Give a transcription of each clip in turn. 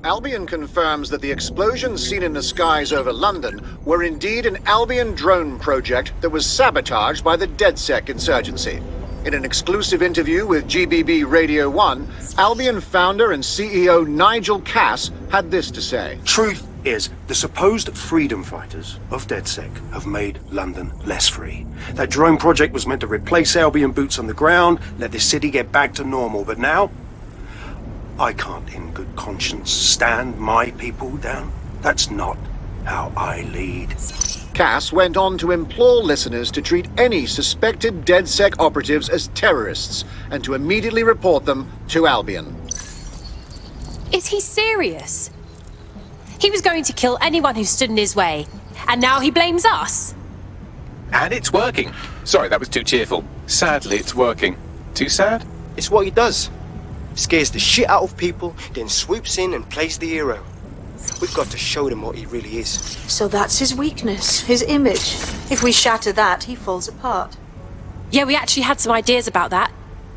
Albion confirms that the explosions seen in the skies over London were indeed an Albion drone project that was sabotaged by the DedSec insurgency. In an exclusive interview with GBB Radio 1, Albion founder and CEO Nigel Cass had this to say. Truth is, the supposed freedom fighters of DedSec have made London less free. That drone project was meant to replace Albion boots on the ground, let the city get back to normal, but now I can't in good conscience stand my people down. That's not how I lead. Cass went on to implore listeners to treat any suspected DedSec operatives as terrorists and to immediately report them to Albion. Is he serious? He was going to kill anyone who stood in his way, and now he blames us? And it's working. Sorry, that was too cheerful. Sadly, it's working. Too sad? It's what he does. Scares the shit out of people, then swoops in and plays the hero. We've got to show them what he really is. So that's his weakness, his image. If we shatter that, he falls apart. Yeah, we actually had some ideas about that.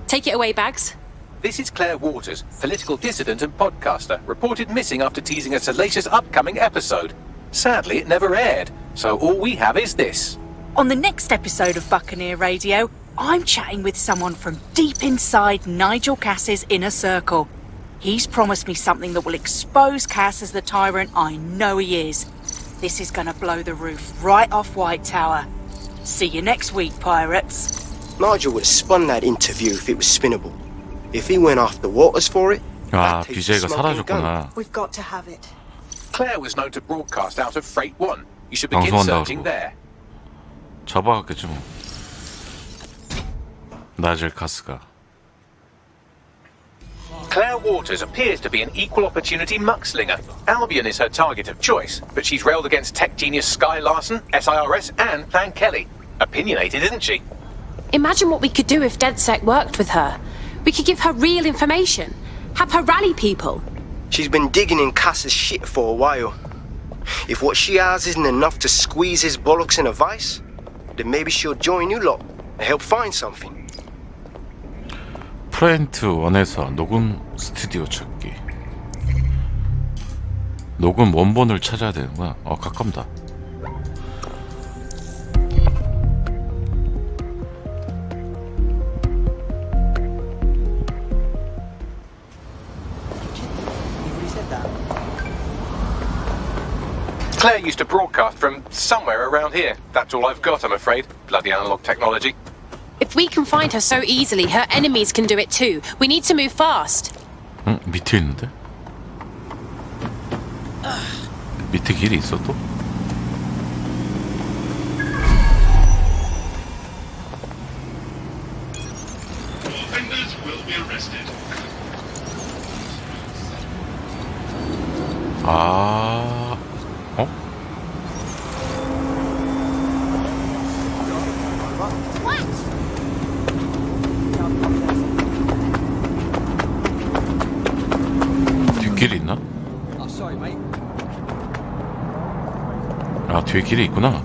Take it away, Bags. This is Claire Waters, political dissident and podcaster, reported missing after teasing a salacious upcoming episode. Sadly, it never aired, so all we have is this. On the next episode of Buccaneer Radio, I'm chatting with someone from deep inside Nigel Cass's inner circle. He's promised me something that will expose Cass as the tyrant I know he is. This is gonna blow the roof right off White Tower. See you next week, pirates. Nigel would have spun that interview if it was spinnable. If he went after Waters for it, 아, BJ가 사라졌구나. We've got to have it. Claire was known to broadcast out of Freight 1. You should begin 방송한다고 searching 그러고. there. 잡아갔겠지 뭐. 나젤 카스가. Claire Waters appears to be an equal opportunity muckslinger. Albion is her target of choice, but she's railed against tech genius Sky Larson, SIRS, and Plan Kelly. Opinionated, isn't she? Imagine what we could do if DedSec worked with her. We could give her real information. Have her rally people. she's been digging in Cass's shit for a while. If what she has isn't enough to squeeze his bollocks in a vice, then maybe she'll join you lot and help find something. 프렌트 1에서 녹음 스튜디오 찾기. 녹음 원본을 찾아야 되는구나. 가깝다. Claire used to broadcast from somewhere around here. That's all I've got, I'm afraid. Bloody analog technology. If we can find her so easily, her enemies can do it too. We need to move fast. 응? 밑에 있는데? 밑에 길이 있어 또? Offenders will be arrested. 아... 어? 뒷길이 있나? 아, 뒤에 길이 있구나.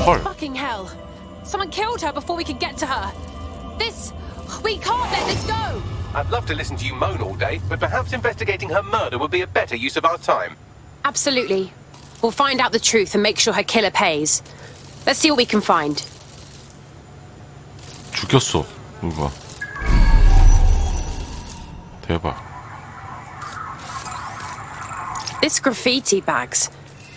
헐. Fucking hell. Someone killed her before we could get to her. We can't let this go. I'd love to listen to you moan all day, but perhaps investigating her murder would be a better use of our time. Absolutely. We'll find out the truth and make sure her killer pays. Let's see what we can find. 죽였어. 누가? 대박. This graffiti, Bags.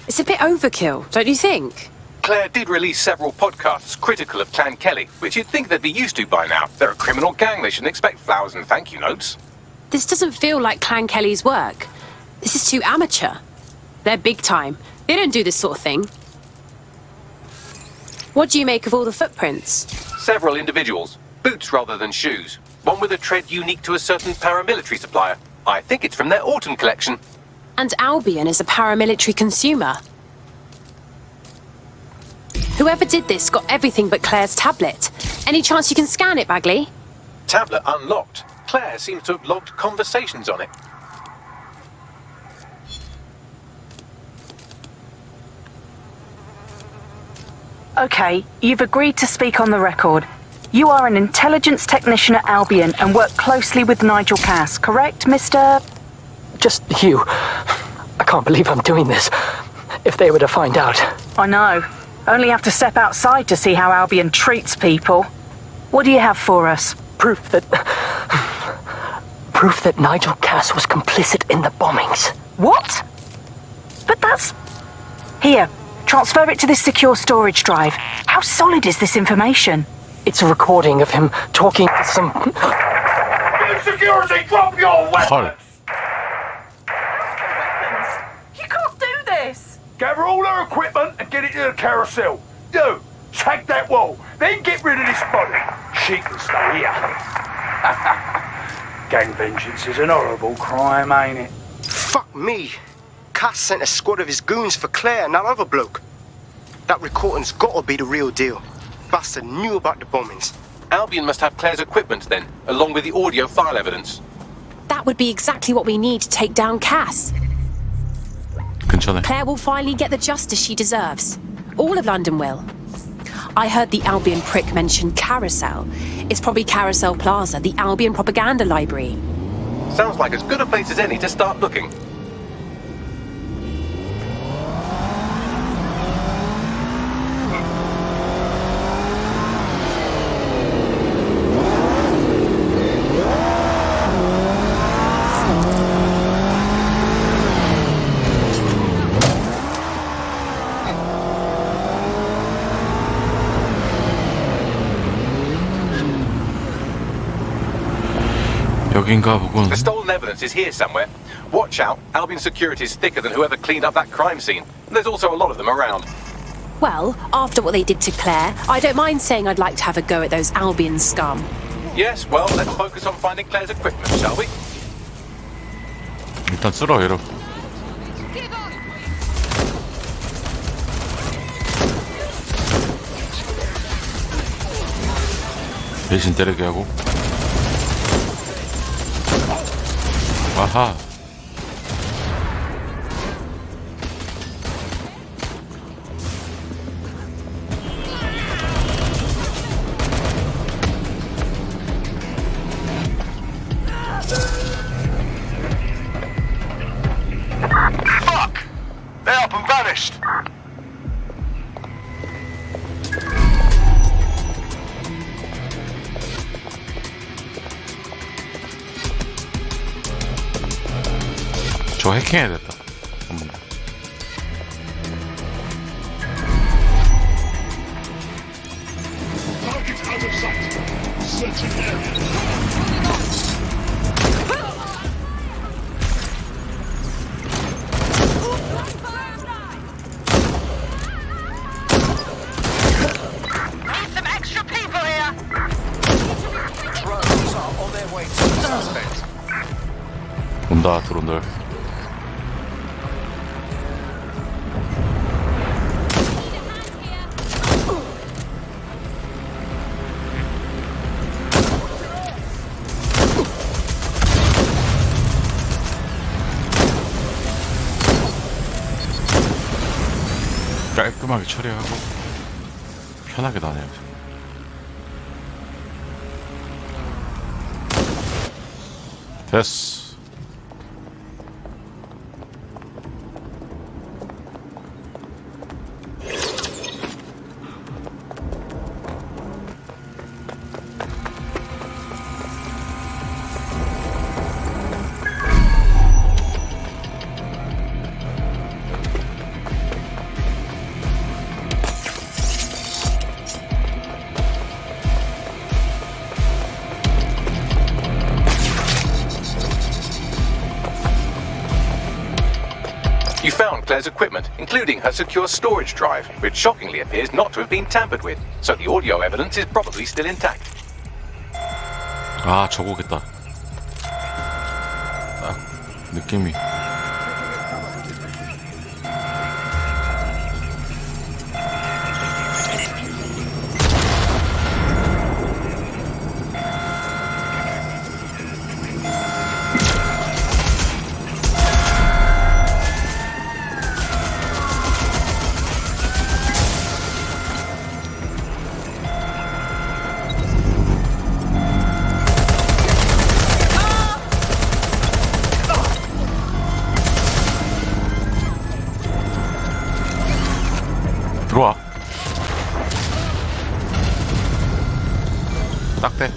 It's a bit overkill, don't you think? Claire did release several podcasts critical of Clan Kelly, which you'd think they'd be used to by now. They're a criminal gang, they shouldn't expect flowers and thank you notes. This doesn't feel like Clan Kelly's work. This is too amateur. They're big time. They don't do this sort of thing. What do you make of all the footprints? Several individuals. Boots rather than shoes. One with a tread unique to a certain paramilitary supplier. I think it's from their autumn collection. And Albion is a paramilitary consumer. Whoever did this got everything but Claire's tablet. Any chance you can scan it, Bagley? Tablet unlocked. Claire seems to have logged conversations on it. Okay, you've agreed to speak on the record. You are an intelligence technician at Albion and work closely with Nigel Cass, correct, Mr...? Just you. I can't believe I'm doing this. If they were to find out. I know. Only have to step outside to see how Albion treats people. What do you have for us? Proof that Nigel Cass was complicit in the bombings. What? But that's... Here, transfer it to this secure storage drive. How solid is this information? It's a recording of him talking to some... Security, drop your 헐. You can't do this! Gather all our equipment and get it to the carousel. You, tag that wall, then get rid of this body. She can stay here. Gang vengeance is an horrible crime, ain't it? Fuck me. Cass sent a squad of his goons for Claire and that other bloke. That recording's gotta be the real deal. Bastard knew about the bombings. Albion must have Claire's equipment then, along with the audio file evidence. That would be exactly what we need to take down Cass. 괜찮아. Claire will finally get the justice she deserves. All of London will. I heard the Albion prick mention Carousel. It's probably Carousel Plaza, the Albion propaganda library. Sounds like as good a place as any to start looking. 여긴가 보군. The stolen evidence is here somewhere. Watch out, Albion security is thicker than whoever cleaned up that crime scene. There's also a lot of them around. Well, after what they did to Claire, I don't mind saying I'd like to have a go at those Albion scum. Yes, well, let's focus on finding Claire's equipment, shall we? 일단 쓸어, 여러분. 대신 때리게 하고. 아하. Fuck! They're up and vanished. 저 해킹해야겠다. Target out of sight. Searching area. Need some extra people here! Drones are on their way to the suspect. 온다, 드론들. 깔끔하게 처리하고 편하게 다녀야지. 됐어. You found Claire's equipment, including her secure storage drive, which shockingly appears not to have been tampered with, so the audio evidence is probably still intact. 아, 저거겠다. 딱 느낌이. 들어와. 딱 돼.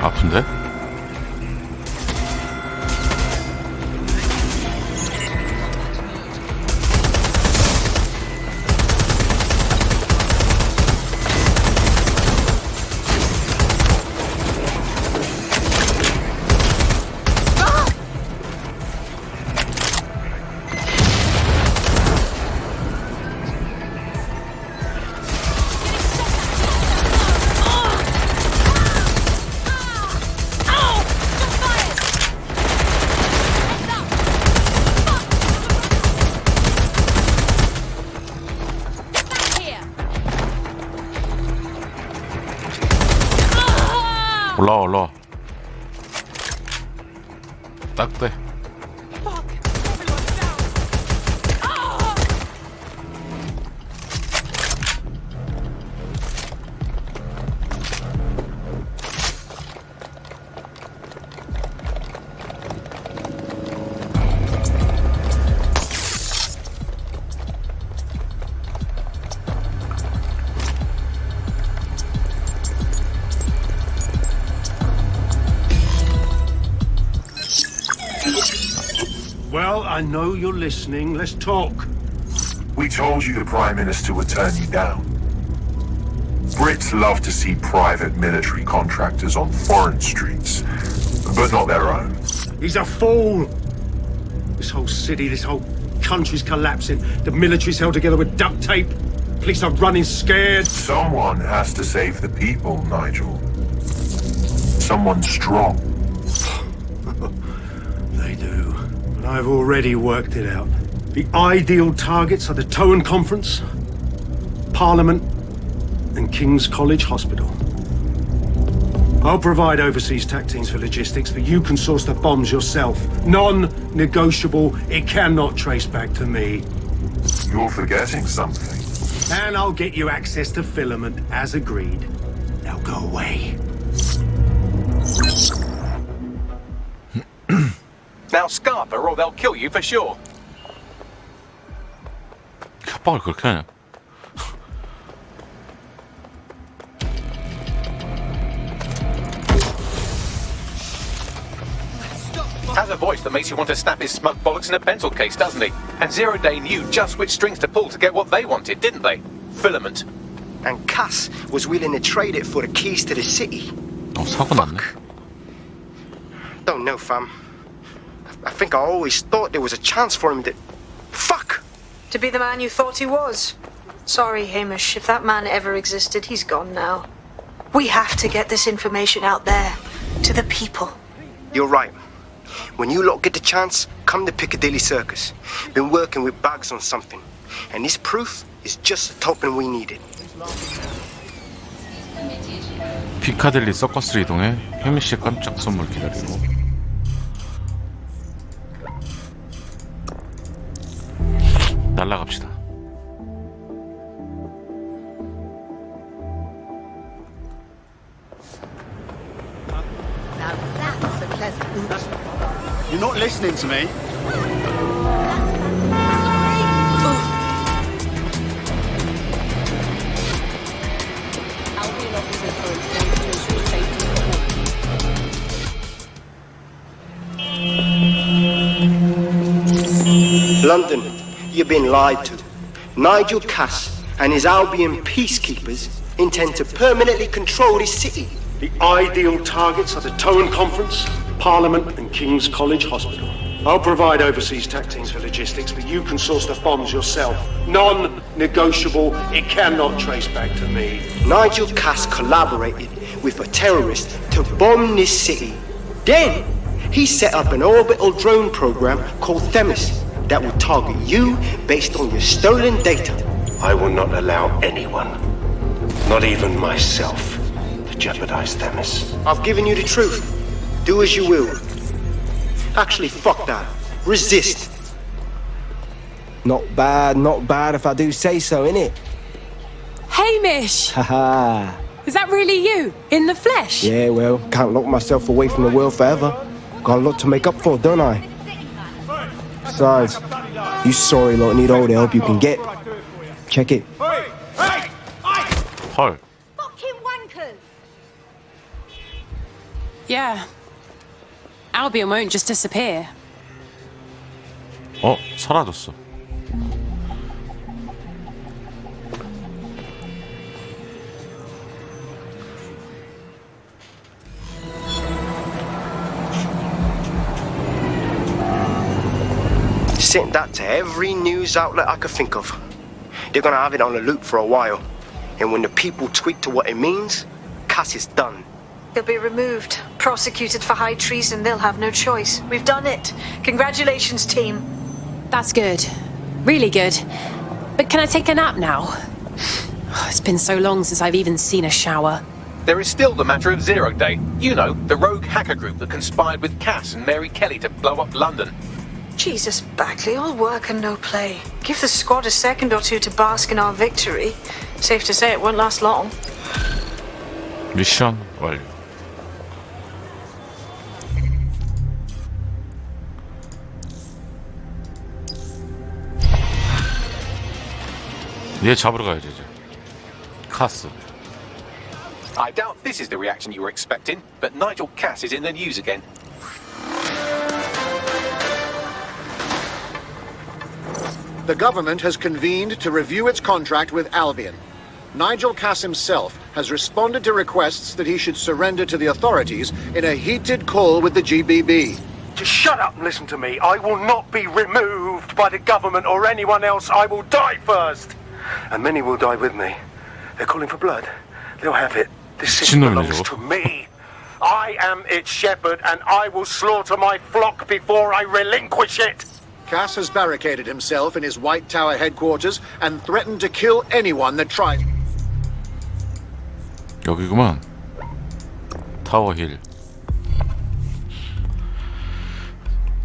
아픈데? 올라와 올라와. 딱 돼. Well, I know you're listening. Let's talk. We told you the Prime Minister would turn you down. Brits love to see private military contractors on foreign streets, but not their own. He's a fool. This whole city, this whole country's collapsing. The military's held together with duct tape. Police are running scared. Someone has to save the people, Nigel. Someone strong. They do. But I've already worked it out. The ideal targets are the Towan Conference, Parliament, and King's College Hospital. I'll provide overseas tac teams for logistics, but you can source the bombs yourself. Non-negotiable. It cannot trace back to me. You're forgetting something. And I'll get you access to filament, as agreed. Now go away. Now Scarper, or they'll kill you for sure. 협박을 그렇게 하냐? Has a voice that makes you want to snap his smug bollocks in a pencil case, doesn't he? And Zero Day knew just which strings to pull to get what they wanted, didn't they? Filament. And Cass was willing to trade it for the keys to the city. 사고 났네. Don't know, fam. I think I always thought there was a chance for him to... Fuck! To be the man you thought he was. Sorry, Hamish. If that man ever existed, he's gone now. We have to get this information out there. To the people. You're right. When you lot get the chance, come to Piccadilly Circus. Been working with Bags on something. And this proof is just the token we needed. 피카델리 서커스를 이동해 혜미씨의 깜짝 선물 기다리고. 날아갑시다. Now that's a pleasant... You're not listening to me. London, you've been lied to. Nigel Cass and his Albion peacekeepers intend to permanently control this city. The ideal targets are the Towan Conference, Parliament, and King's College Hospital. I'll provide overseas tac teams for logistics, but you can source the bombs yourself. Non-negotiable. It cannot trace back to me. Nigel Cass collaborated with a terrorist to bomb this city. Then, he set up an orbital drone program called Themis that will target you based on your stolen data. I will not allow anyone, not even myself, to jeopardize Themis. I've given you the truth. Do as you will. Actually, fuck that. Resist. Not bad if I do say so, innit? Hamish! Haha. Is that really you? In the flesh? Yeah, well, can't lock myself away from the world forever. Got a lot to make up for, don't I? Besides, you sorry lot need all the help you can get. Check it. 헐. Fucking wankers! Yeah. Albion won't just disappear. 사라졌어. Sent that to every news outlet I could think of. They're gonna have it on a loop for a while. And when the people tweak to what it means, Cass is done. He'll be removed, prosecuted for high treason. They'll have no choice. We've done it. Congratulations, team. That's good. Really good. But can I take a nap now? It's been so long since I've even seen a shower. There is still the matter of Zero Day. You know, the rogue hacker group that conspired with Cass and Mary Kelly to blow up London. Jesus, Bagley, all work and no play. Give the squad a second or two to bask in our victory. Safe to say it won't last long. 미션 완료. 얘 잡으러 가야지 이제. 카스. I doubt this is the reaction you were expecting, but Nigel Cass is in the news again. The government has convened to review its contract with Albion. Nigel Cass himself has responded to requests that he should surrender to the authorities in a heated call with the GBB. Just shut up and listen to me. I will not be removed by the government or anyone else. I will die first. And many will die with me. They're calling for blood. They'll have it. This city belongs to me. I am its shepherd, and I will slaughter my flock before I relinquish it. Cass has barricaded himself in his White Tower headquarters and threatened to kill anyone that tries. 여기구만. 타워힐.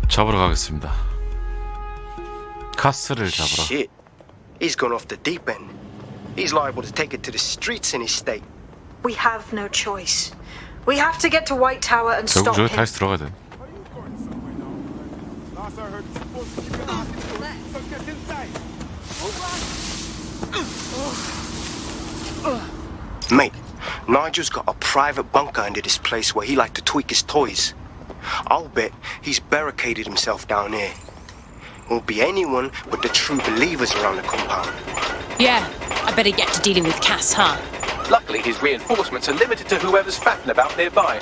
잡으러 가겠습니다. 카스를 잡으러. Shit. He's gone off the deep end. He's liable to take it to the streets in his state. We have no choice. We have to get to White Tower and 결국 stop 저기 him. 다시 들어가야 돼. Mate, Nigel's got a private bunker under this place where he liked to tweak his toys. I'll bet he's barricaded himself down here. Won't be anyone but the true believers around the compound. Yeah, I better get to dealing with Cass, huh? Luckily, his reinforcements are limited to whoever's fatting about nearby.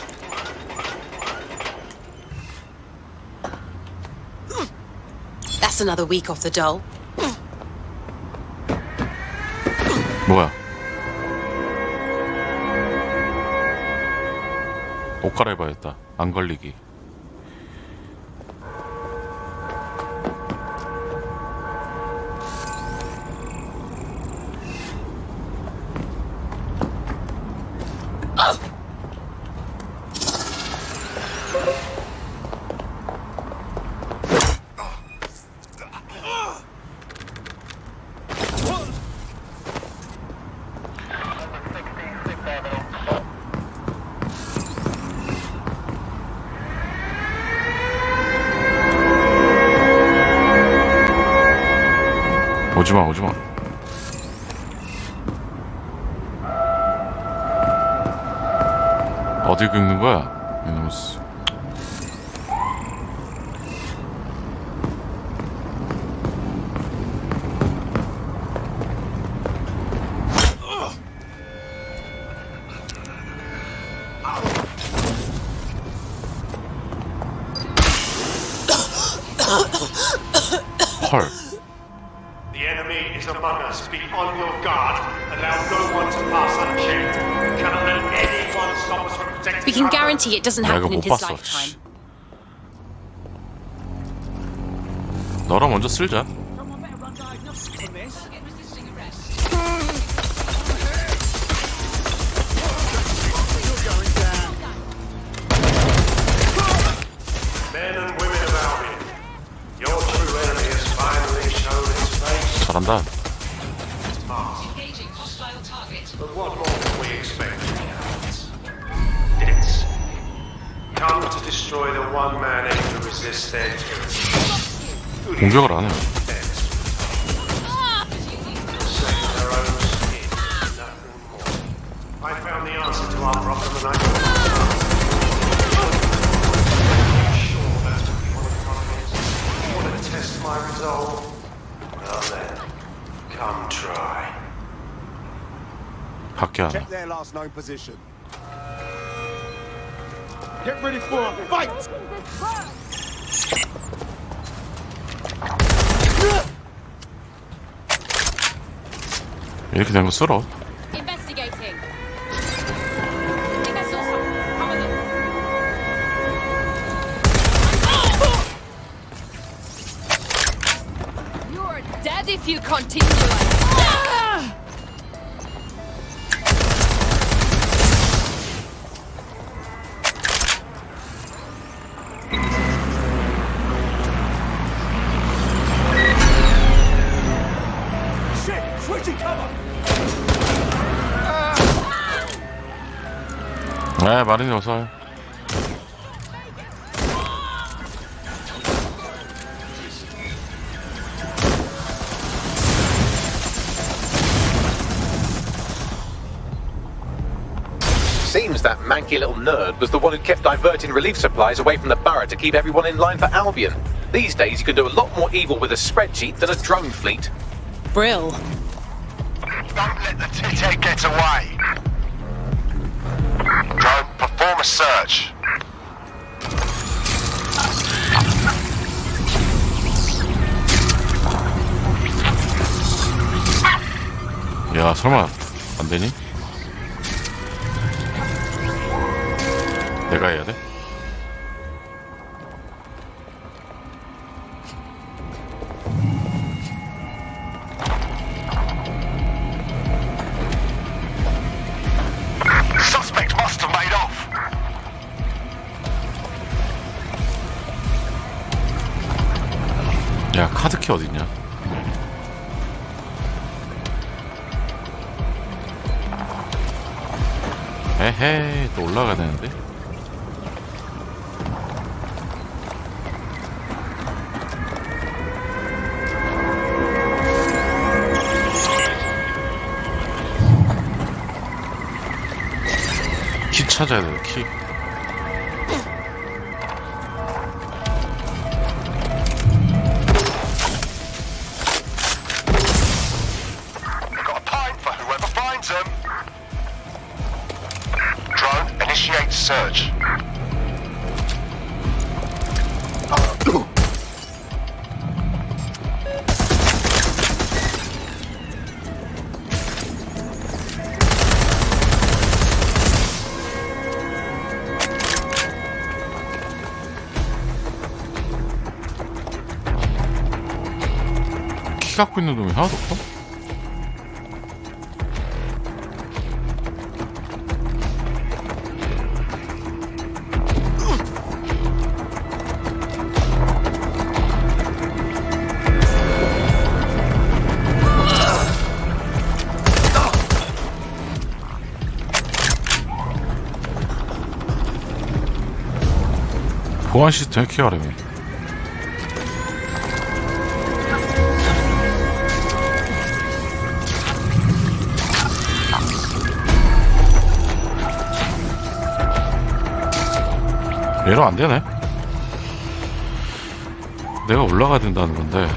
That's another week off the dole. 뭐야? 옷 갈아입어야겠다. 안 걸리기. 오지마 오지마. 어딜 긁는 거야? 이놈스. 헐. The enemy is among us. Be on your guard. Allow no one to pass unchecked. Cannot let anyone stop can guarantee it doesn't 내가 happen in 못 his 봤어. lifetime. 씨. 너랑 먼저 쓸자. Men and women of Albion, your true enemy has finally shown its face. 잘한다. But what more can we expect? It's come to destroy the one man able to resist their tyranny. 공격을 안 해. Save their own skin, nothing more. I found the answer to our problem and I sure that to be one of the problems. You want to test my resolve? Well then, come try. 밖에 안 해. Check their last known position. Get ready for a fight! 이렇게 된 거 쓸어. Investigating. I think I saw something. Cover them. You're dead if you continue like that. Shit! Switching cover! 네, 마린이 어서 와요. Seems that manky little nerd was the one who kept diverting relief supplies away from the Burrow to keep everyone in line for Albion. These days you can do a lot more evil with a spreadsheet than a drone fleet. Brill. Don't let the tit-head get away. Drone, perform a search. 야, 설마 안 되니? 내가 해야 돼? Suspect must have made off. 야, 카드키 어딨냐? 에헤이, 또 올라가야 되는데? 키 찾아야 돼, 키. Got a pint for whoever finds them. Drone, initiate search. 키 갖고 있는 놈이 하나도 없어? 보안 시스템 해킹하려며. 얘로 안 되네. 내가 올라가야 된다는 건데.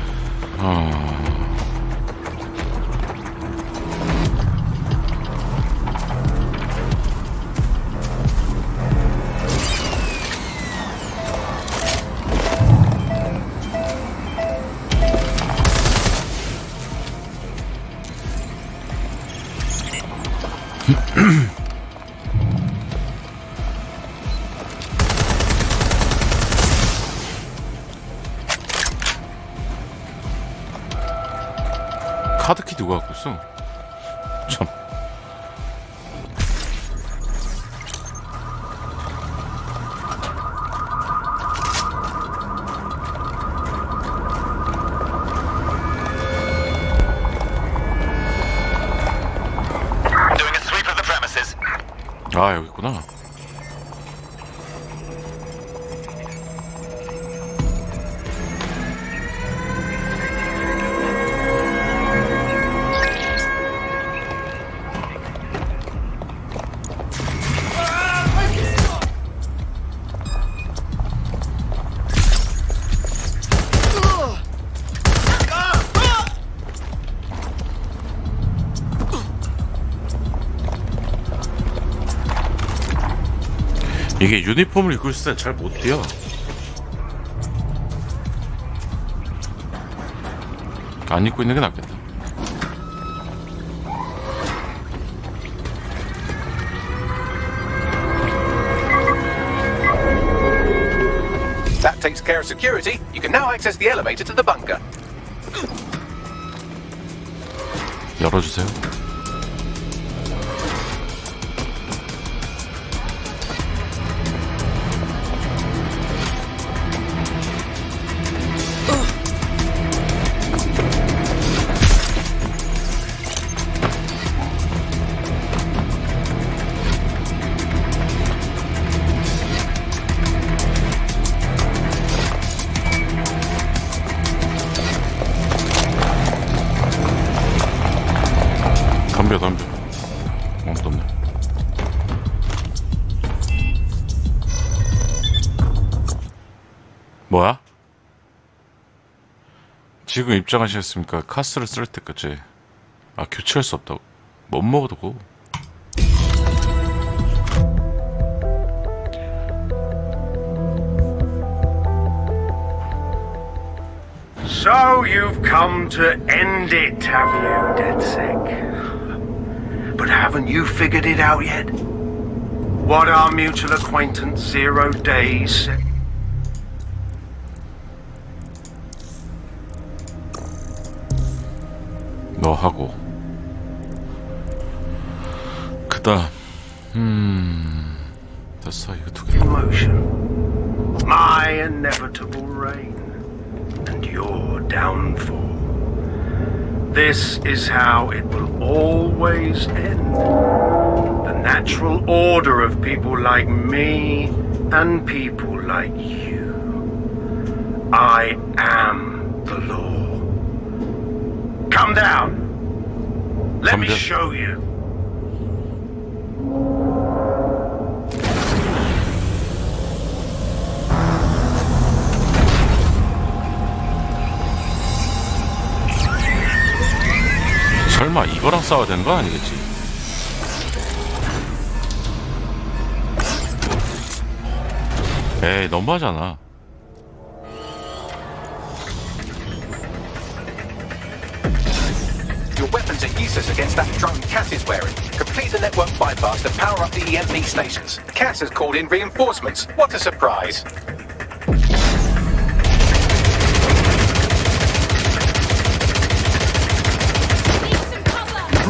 누가 갖고 있어? 참. 아, 여기 있구나. 이게 유니폼을 입고 있을 땐 잘 못 뛰어. 안 입고 있는 게 낫겠다. That takes care of security. You can now access the elevator to the bunker. 열어주세요. 덤벼. 아무것도 없네. 뭐야? 지금 입장하셨습니까? 카스를 쓸 때까지. 아, 교체할 수 없다고. 못 먹어도 고. So you've come to end it, have you, DedSec? But haven't you figured it out yet? What our mutual acquaintance 0 Days said? 너 하고. 그다음. 됐어, 이거 두 개. Motion. My inevitable reign. And your downfall. This is how it will always end. The natural order of people like me and people like you. I am the law. Come down. Let me show you. 설마 이거랑 싸워야 되는 거 아니겠지? 에이, 너무하잖아. Your weapons are useless against that drone Cass is wearing. Complete the network bypass to power up the EMP stations. Cass has called in reinforcements. What a surprise.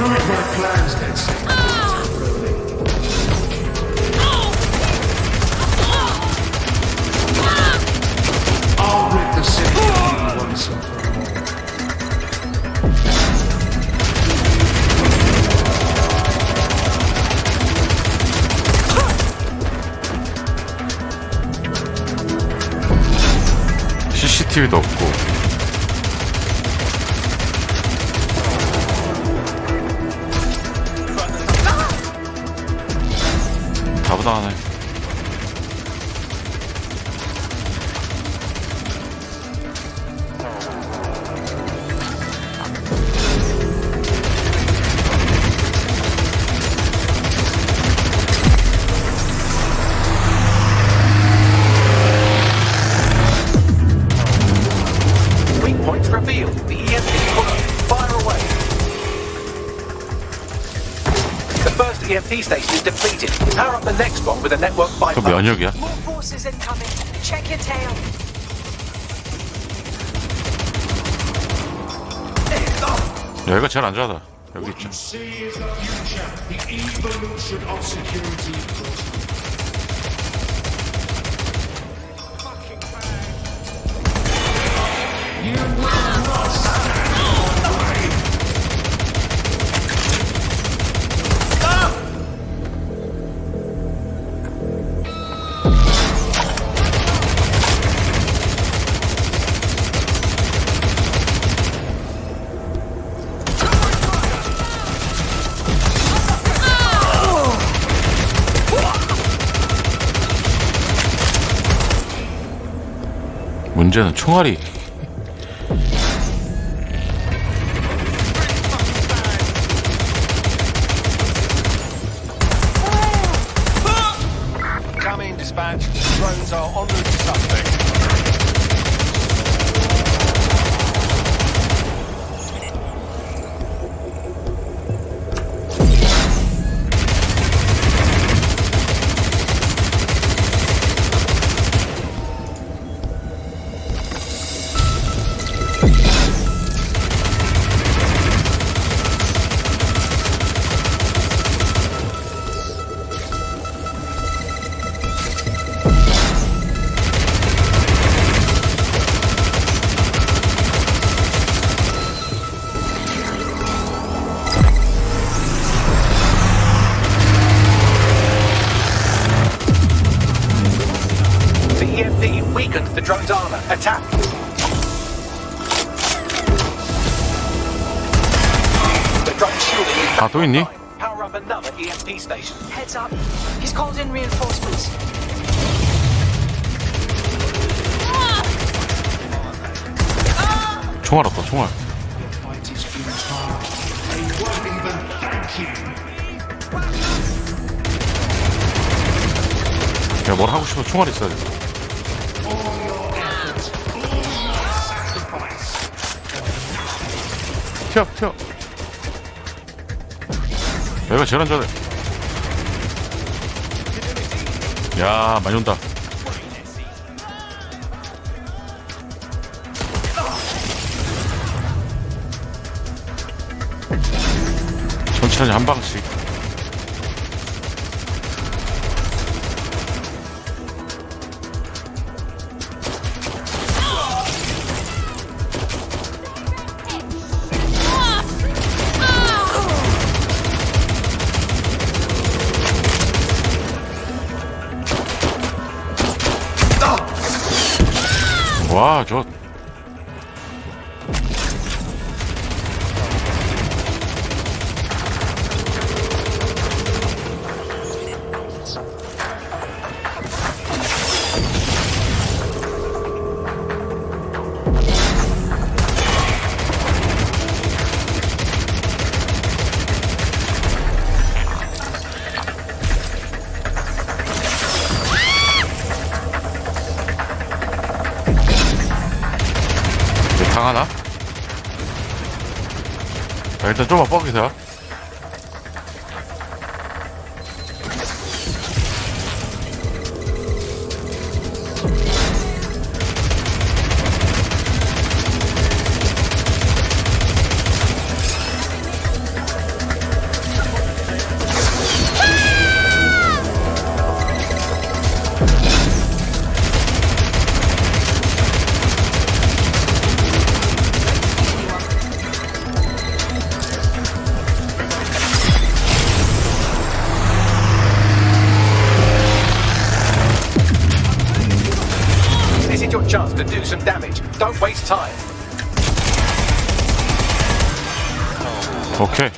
Ruined my plans, DedSec. I'll rid the city of you once and for all. CCTV도 없고. 다부당하네. Weak points revealed. The EMP puller. Fire away. The first EMP station is depleted. Power up the next one with a network 그 bypass. 면역이야? More forces incoming. Check your tail. 여기가 제일 안전하다. 여기 있죠. See is the future, the evolution of security. You will not stand in the way. 문제는 총알이. Coming, dispatch. Drones are en route to suspect. The EMP weakened the drone's armor. Attack! The drone's shielding is 아, 또 있니? Power up another EMP station. Heads up. He's called in reinforcements. 총알 없다, 총알. Fight is futile. They won't even thank you. 야, 뭘 하고 싶어? 총알 있어야 돼. All your efforts, all your sacrifice. 튀어, 튀어. 여기가 제일 안전해. 야, 많이 온다. 천천히 한 방씩. 와, 저 강하나? 자, 일단 좀만 뻑이자. This is your chance to do some damage. Don't waste time. 오케이.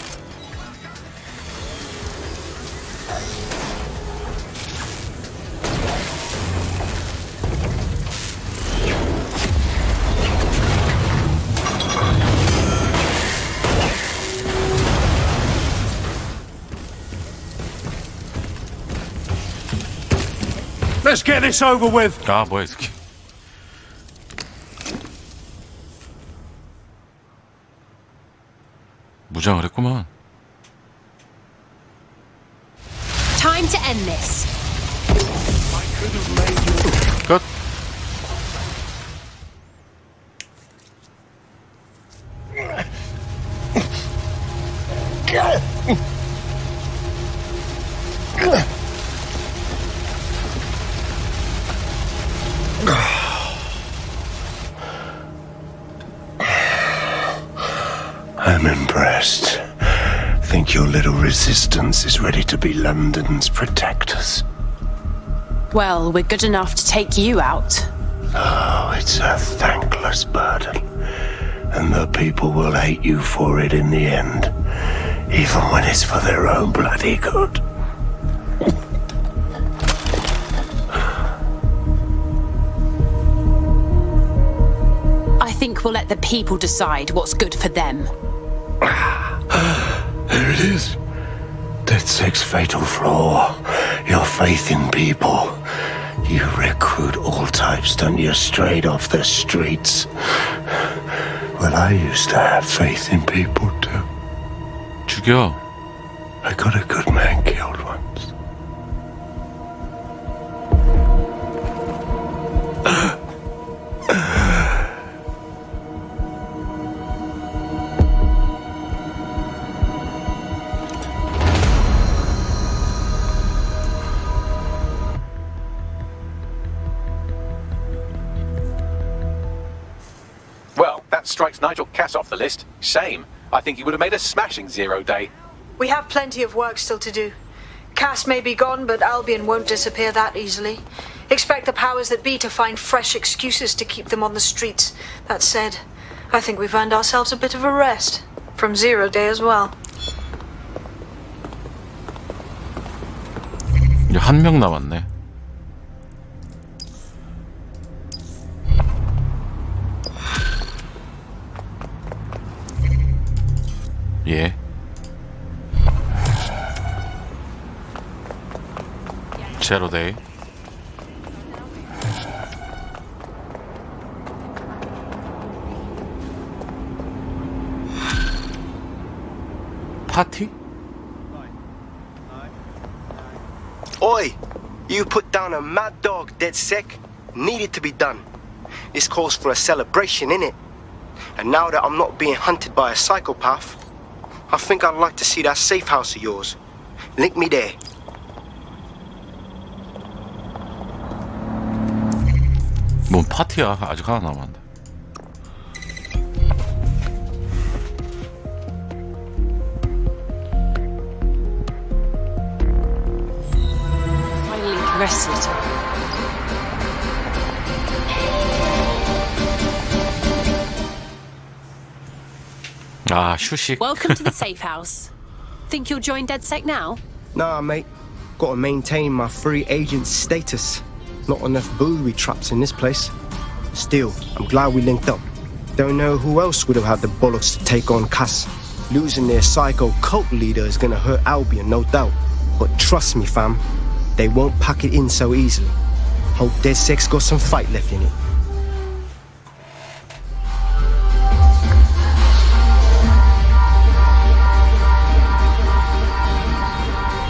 Let's get this over with. 아, 뭐야 이 새끼. 무장을 했구만. Time to end this. 끝. think your little resistance is ready to be London's protectors? Well, we're good enough to take you out. Oh, it's a thankless burden. And the people will hate you for it in the end. Even when it's for their own bloody good. I think we'll let the people decide what's good for them. There it is. DedSec's fatal flaw. Your faith in people. You recruit all types, don't you, straight off the streets. Well, I used to have faith in people too. 죽여. I got a good man killed once. Well, that strikes Nigel Cass off the list. Shame. I think he would have made a smashing 0 day. We have plenty of work still to do. Cass may be gone, but Albion won't disappear that easily. Expect the powers that be to find fresh excuses to keep them on the streets. That said, I think we've earned ourselves a bit of a rest. From 0 day as well. 이제 1명 남았네. 예. 제로데이. 파티? Oi! You put down a mad dog, DedSec. Needed to be done. This calls for a celebration, innit? And now that I'm not being hunted by a psychopath, I think I'd like to see that safe house of yours. Link me there. 뭔 파티야? 아직 하나 남았네. Finally rested. 아, 휴식. Welcome to the safe house. Think you'll join DedSec now? Nah, mate. Gotta maintain my free agent status. Not enough booby traps in this place. Still, I'm glad we linked up. Don't know who else would have had the bollocks to take on Cass. Losing their psycho cult leader is gonna hurt Albion, no doubt. But trust me, fam, they won't pack it in so easily. Hope DedSec's got some fight left in it.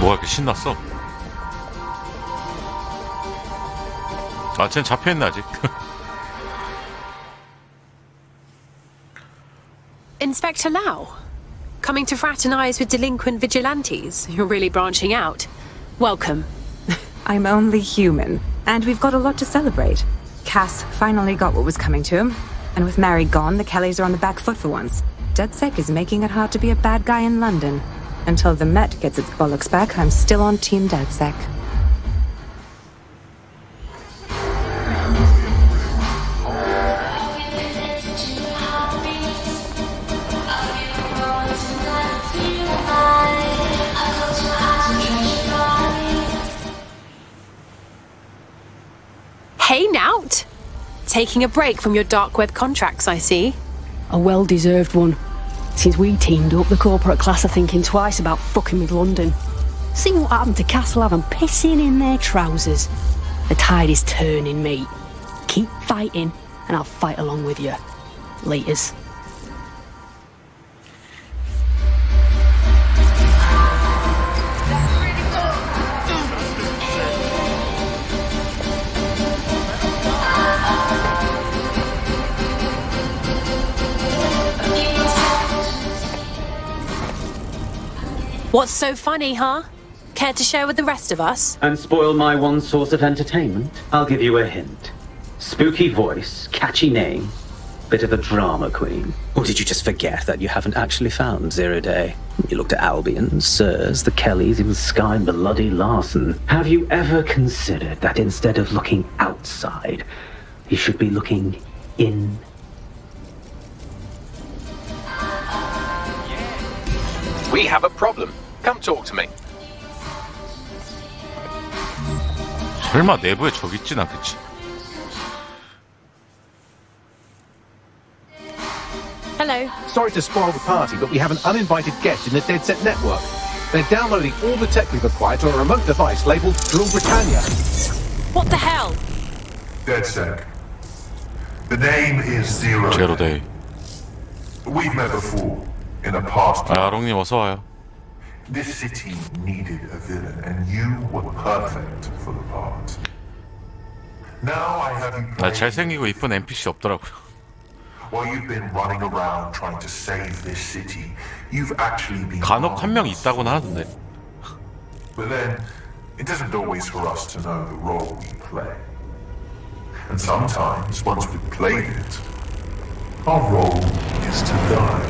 뭐가 이렇게 신났어? 아, 쟨 잡혀있네 아직. Inspector Lau, coming to fraternize with delinquent vigilantes. You're really branching out. Welcome. I'm only human, and we've got a lot to celebrate. Cass finally got what was coming to him, and with Mary gone, the Kellys are on the back foot for once. DedSec is making it hard to be a bad guy in London. Until the Met gets its bollocks back, I'm still on Team DedSec. Hey, Nout! Taking a break from your dark web contracts, I see. A well-deserved one. Since we teamed up, the corporate class are thinking twice about fucking with London. See what happened to Castlehaven pissing in their trousers. The tide is turning, mate. Keep fighting, and I'll fight along with you. Laters. What's so funny, huh? Care to share with the rest of us? And spoil my one source of entertainment? I'll give you a hint. Spooky voice, catchy name. Bit of a drama queen. Or did you just forget that you haven't actually found Zero Day? You looked at Albion, Sirs, the Kellys, even Sky Bloody Larson. Have you ever considered that instead of looking outside, you should be looking in? We have a problem. Come talk to me. 설마 내부에 적 있진 않겠지? Hello. Sorry to spoil the party, but we have an uninvited guest in the DedSec network. They're downloading all the tech we've acquired to a remote device labeled Drill Britannia. What the hell? DedSec. The name is Zero Day. We've met before in a past. 아롱님 어서 와요. This city needed a villain, and you were perfect for the part. Now I have you 나 잘생기고 이쁜 NPC 없더라고요. While you've been running around trying to save this city, you've actually been. 간혹 한 명 있다고는 하던데. But then, it isn't always for us to know the role we play. And sometimes, once we've played it, our role is to die.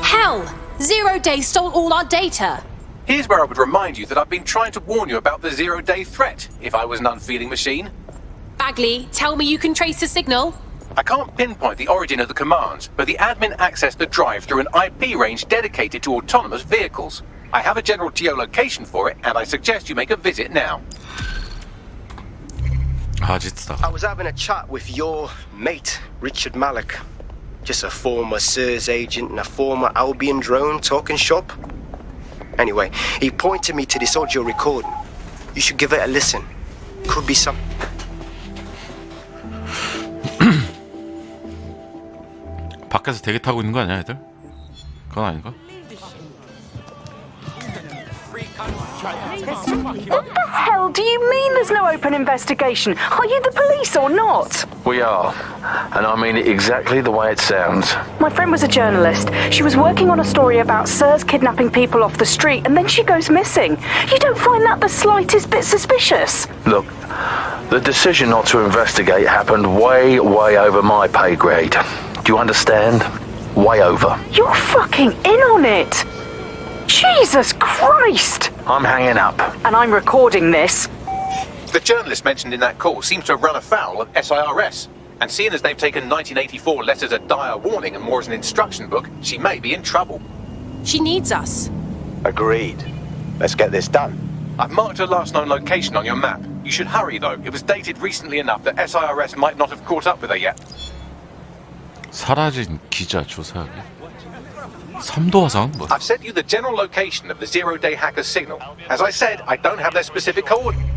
Hell! Zero Day stole all our data! Here's where I would remind you that I've been trying to warn you about the zero-day threat, if I was an unfeeling machine. Bagley, tell me you can trace the signal? I can't pinpoint the origin of the commands, but the admin accessed the drive through an IP range dedicated to autonomous vehicles. I have a general geolocation for it, and I suggest you make a visit now. I was having a chat with your mate, Richard Malik. Just a former SIRS agent and a former Albion drone talking shop. Anyway, he pointed me to this audio recording. You should give it a listen. Could be some... 밖에서 대기 타고 있는 거 아니야, 애들? 그건 아닌가? What the hell do you mean there's no open investigation? Are you the police or not? We are, and I mean it exactly the way it sounds. My friend was a journalist. She was working on a story about SIRS kidnapping people off the street, and then she goes missing. You don't find that the slightest bit suspicious? Look, the decision not to investigate happened way over my pay grade. Do you understand? Way over. You're fucking in on it! Jesus Christ! I'm hanging up. And I'm recording this. The journalist mentioned in that call seems to have run afoul of SIRS. And seeing as they've taken 1984 less as a dire warning and more as an instruction book, she may be in trouble. She needs us. Agreed. Let's get this done. I've marked her last known location on your map. You should hurry, though. It was dated recently enough that SIRS might not have caught up with her yet. 사라진 기자 조사하기. 삼도화상? 뭐? I've sent you the general location of the zero-day hacker's signal. As I said, I don't have their specific coordinates.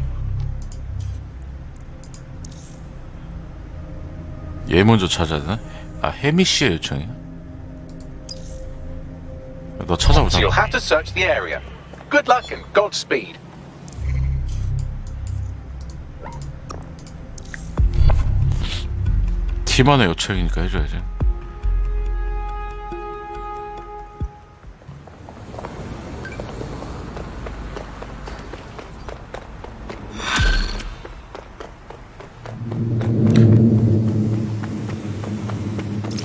얘 먼저 찾아야 되나? 아, 혜미 씨의 요청이야? 너 찾아보자. So you'll have to search the area. Good luck and Godspeed. 팀원의 요청이니까 해줘야지.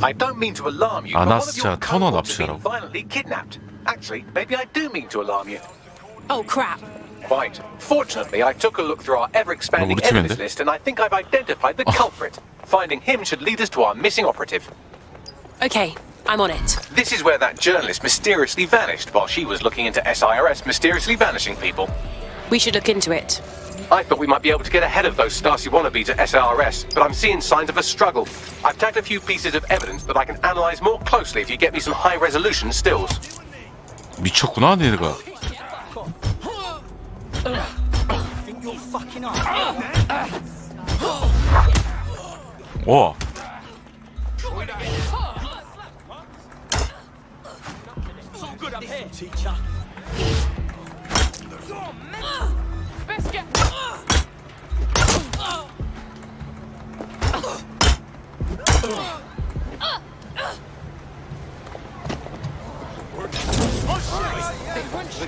I don't mean to alarm you, 아, but 나 one of your 진짜 터널 cohorts has been 납치하라고. violently kidnapped. Actually, maybe I do mean to alarm you. Oh, crap. Quite. Fortunately, I took a look through our ever-expanding 우리 팀인데? enemies list, and I think I've identified the culprit. Finding him should lead us to our missing operative. Okay, I'm on it. This is where that journalist mysteriously vanished while she was looking into SIRS mysteriously vanishing people. We should look into it. I thought we might be able to get ahead of those Stasi wannabes at SIRS, but I'm seeing signs of a struggle. I've tagged a few pieces of evidence that I can analyze more closely if you get me some high-resolution stills. 미쳤구나, 얘네가. 와.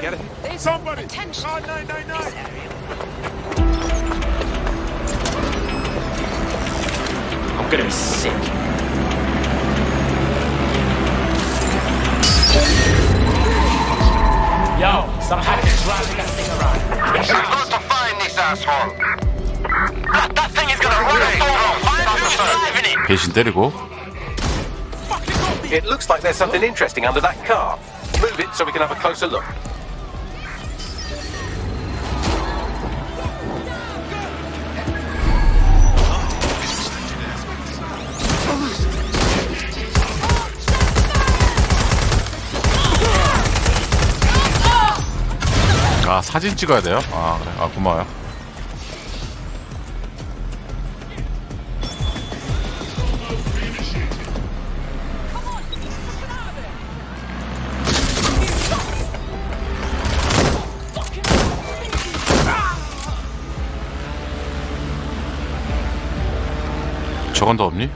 Get it? Somebody! Attention! 999! I'm gonna be sick. Yo, some hackers driving that thing around. We've got to find this asshole. That thing is gonna run us over. Find who's driving it. 배신 때리고. It looks like there's something interesting under that car. Move it so we can have a closer look. 아, 사진 찍어야 돼요? 아, 그래. 아, 고마워요. 저건 더 없니?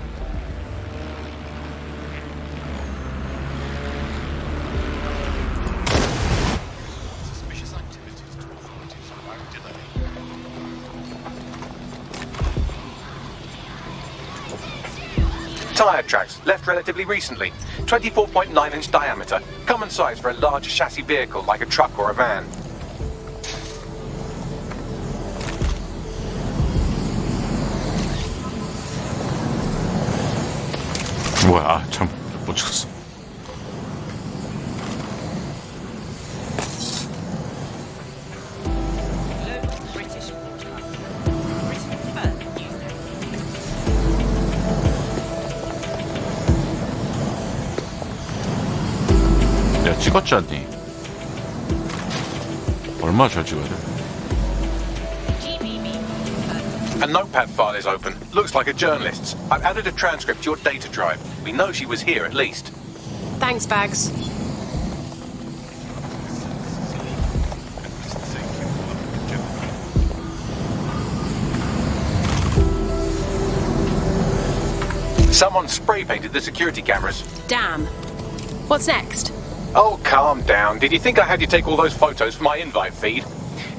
Tyre tracks, left relatively recently. 24.9-inch diameter. Common size for a large chassis vehicle like a truck or a van. 뭐야, 아, 참, 못 찍었어. 내가 찍었지 않니? 얼마나 잘 찍어야 돼? A notepad file is open. Looks like a journalist's. I've added a transcript to your data drive. We know she was here at least. Thanks, Bags. Someone spray painted the security cameras. Damn. What's next? Oh, calm down. Did you think I had you take all those photos for my invite feed?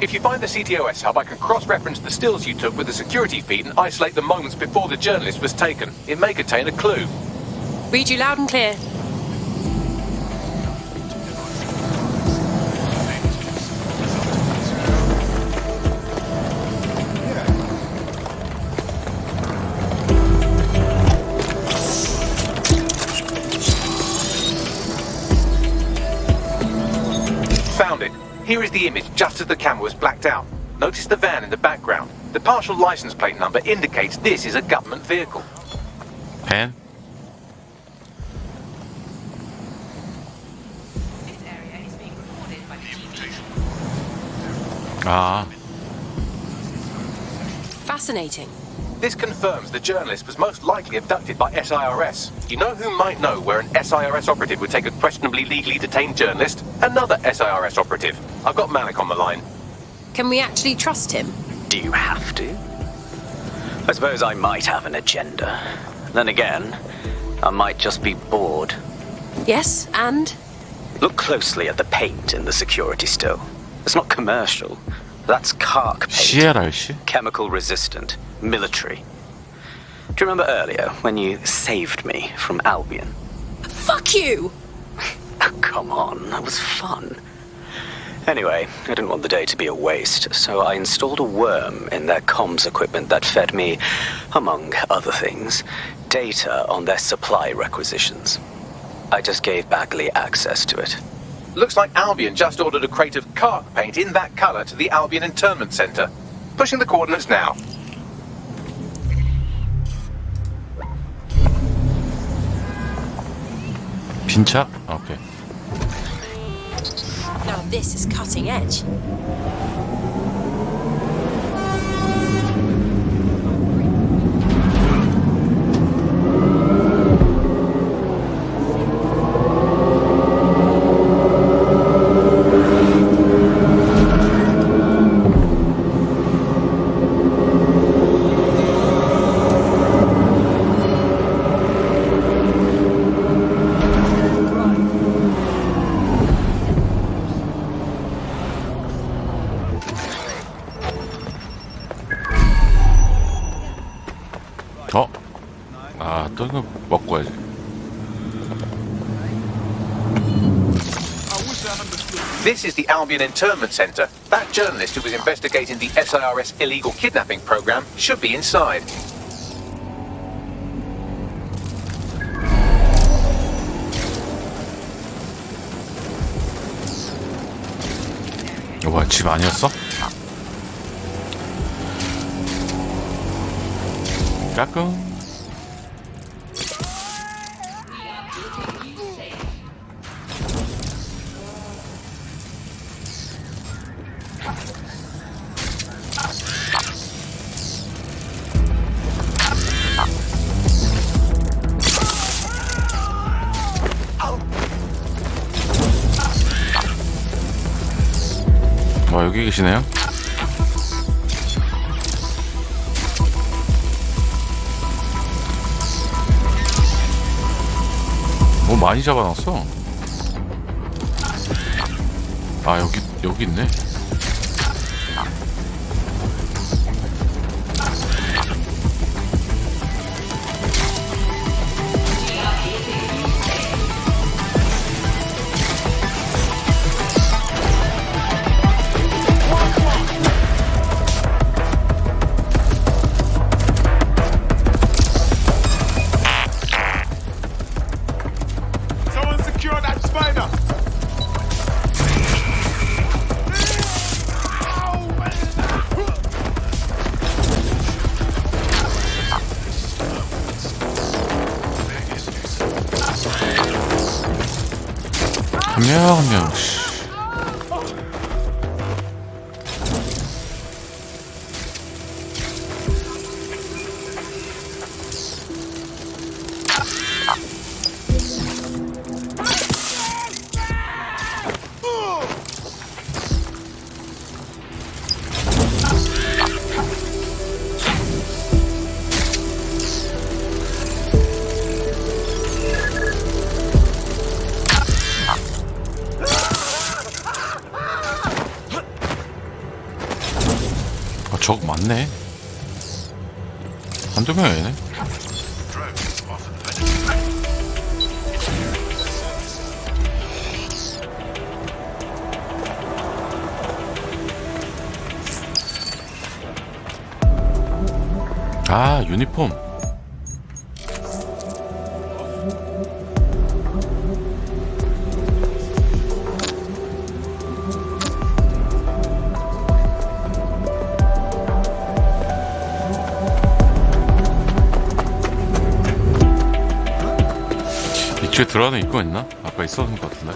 If you find the CTOS hub, I can cross-reference the stills you took with the security feed and isolate the moments before the journalist was taken. It may contain a clue. Read you loud and clear. Found it. Here is the image just as the camera was blacked out. Notice the van in the background. The partial license plate number indicates this is a government vehicle. 밴? 아, Fascinating. This confirms the journalist was most likely abducted by SIRS. You know who might know where an SIRS operative would take a questionably legally detained journalist? Another SIRS operative. I've got Malik on the line. Can we actually trust him? Do you have to? I suppose I might have an agenda. Then again, I might just be bored. Yes, and? Look closely at the paint in the security still. It's not commercial. That's Kark paint. CLRC? Chemical resistant. Military. Do you remember earlier when you saved me from Albion? Fuck you! Oh, come on, that was fun. Anyway, I didn't want the day to be a waste, so I installed a worm in their comms equipment that fed me, among other things, data on their supply requisitions. I just gave Bagley access to it. Looks like Albion just ordered a crate of Kark paint in that colour to the Albion Internment Centre. Pushing the coordinates now. 빈차? 오케이. Now this is cutting edge. 어떤 거 먹고 가야지. This is the Albion Internment Center. That journalist who was investigating the SIRS illegal kidnapping program should be inside. 뭐야, 집 아니었어? 까꿍. 여기 계시네요. 뭐 많이 잡아놨어. 아, 여기 있네. 한 명. 적 많네. 한두 명 아니네. 아, 유니폼. 이쪽에 들어가는 입구가 있나? 아까 있었던 것 같은데.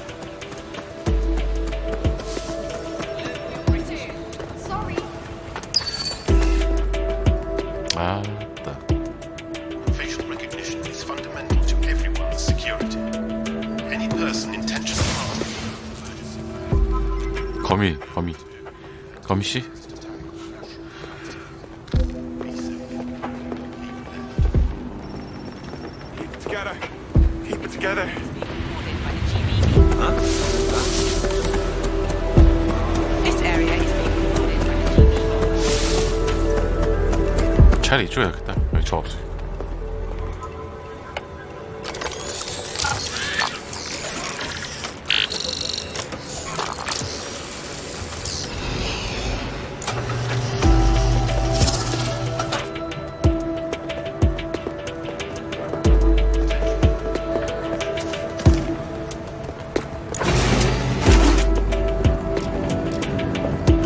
아, 맞다. Facial recognition is fundamental to everyone's security. Any person intentionally 거미 씨? Keep it together. This area is 차라리 이쪽에 야겠다. 여기 저 없어.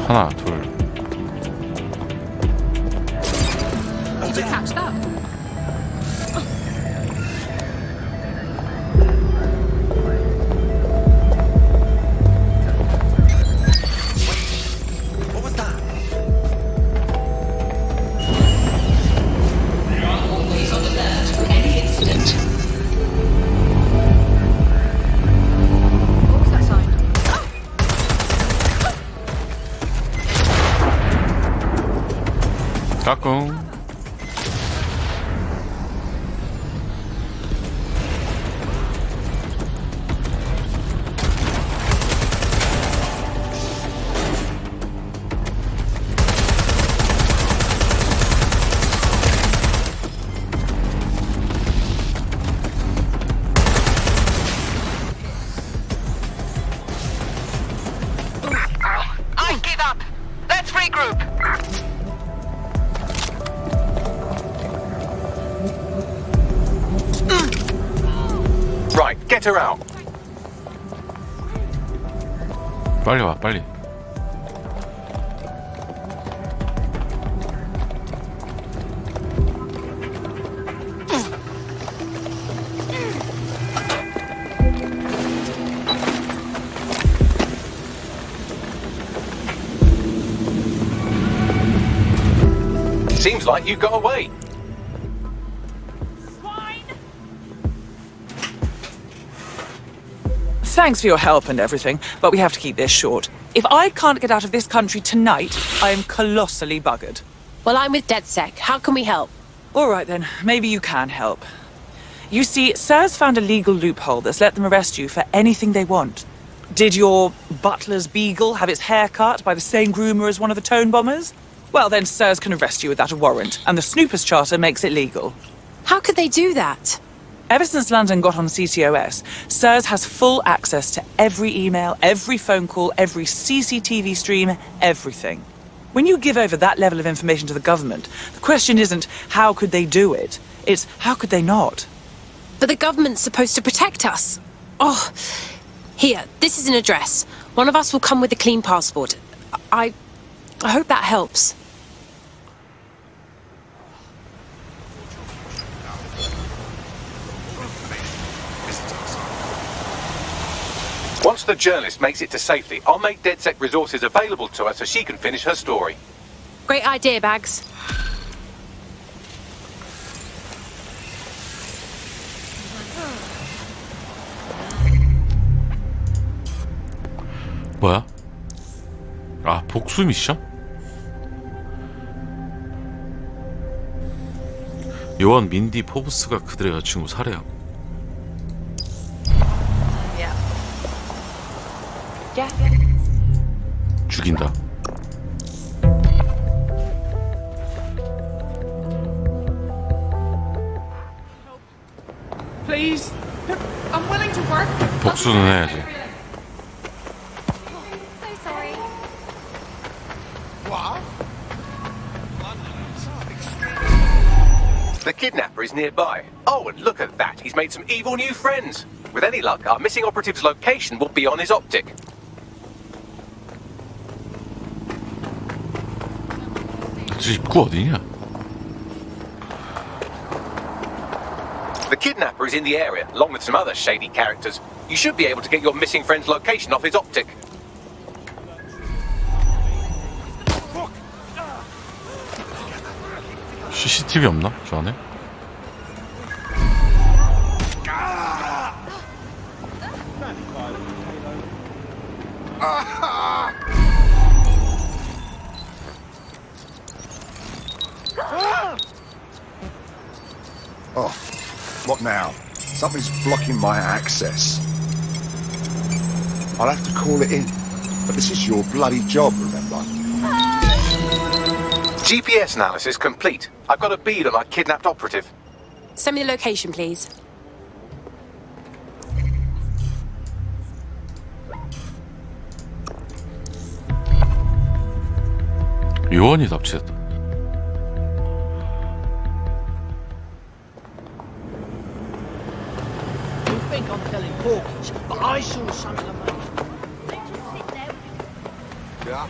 하나, 둘. Did you catch that? What was that? We are always on alert for any incident. What was that sign? 까꿍. regroup. Right, get her out. 빨리 와, 빨리. Seems like you got away. Thanks for your help and everything, but we have to keep this short. If I can't get out of this country tonight, I am colossally buggered. Well, I'm with DedSec. How can we help? All right then, maybe you can help. You see, SIRS found a legal loophole that's let them arrest you for anything they want. Did your butler's beagle have its hair cut by the same groomer as one of the tone bombers? Well, then SIRS can arrest you without a warrant, and the Snoopers Charter makes it legal. How could they do that? Ever since London got on CTOS, SIRS has full access to every email, every phone call, every CCTV stream, everything. When you give over that level of information to the government, the question isn't how could they do it, it's how could they not? But the government's supposed to protect us. Oh, here, this is an address. One of us will come with a clean passport. I hope that helps. Once the journalist makes it to safety, I'll make DedSec resources available to her so she can finish her story. Great idea, Bags. 뭐야? 아, 복수 미션? 요원 민디 포브스가 그들의 여친구 살해함. 죽인다. Please, I'm willing to work. 복수는 해야지. So sorry. What? The kidnapper is nearby. Oh, and look at that. He's made some evil new friends. With any luck, our missing operative's location will be on his optic. 저 입구 어디냐? The kidnapper is in the area, along with some other shady characters. You should be able to get your missing friend's location off his optic. CCTV 없나? 저 안에? Oh, what now? Something's blocking my access. I'll have to call it in. But this is your bloody job, remember? GPS analysis complete. I've got a bead on our kidnapped operative. Send me the location, please. 요원이 납치됐다. You think I'm telling porkies, but I saw something amazing. Yeah?